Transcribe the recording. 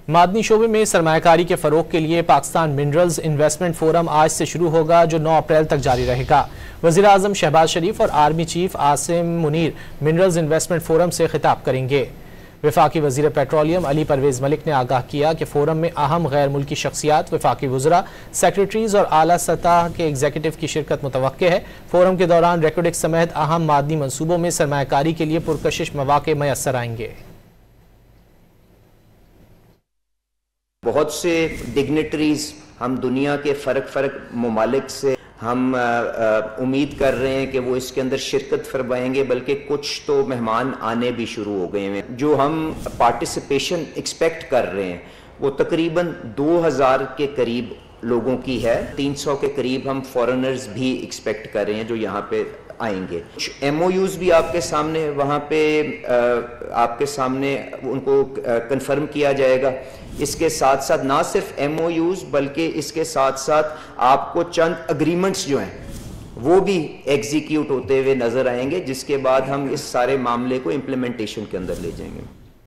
معدنی شعبے میں سرمایہ کاری کے فروغ کے لیے پاکستان منرلز انویسٹمنٹ فورم آج سے شروع ہوگا جو 9 اپریل تک جاری رہے گا۔ وزیر اعظم شہباز شریف اور army chief Asim Munir minerals investment forum سے خطاب کریں گے۔ وفاقی وزیر پیٹرولیم علی پرویز ملک نے آگاہ کیا کہ فورم میں اہم غیر ملکی شخصیات، وفاقی وزراء، سیکریٹریز اور اعلیٰ سطح کے ایگزیکٹو کی شرکت متوقع ہے۔ فورم کے دوران ریکوڈکس سمیت اہم معدنی منصوبوں میں سرمایہ کاری کے لیے پرکشش مواقع میسر آئیں گے۔ بہت سے ڈگنیٹریز ہم دنیا کے فرق ممالک سے ہم امید کر رہے ہیں کہ وہ اس کے اندر شرکت فرمائیں گے، بلکہ کچھ تو مہمان آنے بھی شروع ہو گئے ہیں۔ جو ہم پارٹیسپیشن ایکسپیکٹ کر رہے ہیں وہ تقریباً 2000 کے قریب لوگوں کی ہے۔ 300 کے قریب ہم فورنرز بھی ایکسپیکٹ کر رہے ہیں جو یہاں پہ آئیں گے۔ کچھ ایم او یوز بھی آپ کے سامنے وہاں پہ آپ کے سامنے ان کو کنفرم کیا جائے گا۔ اس کے ساتھ ساتھ نہ صرف ایم او یوز بلکہ اس کے ساتھ ساتھ آپ کو چند اگریمنٹس جو ہیں وہ بھی ایگزیکیوٹ ہوتے ہوئے نظر آئیں گے، جس کے بعد ہم اس سارے معاملے کو امپلیمنٹیشن کے اندر لے جائیں گے۔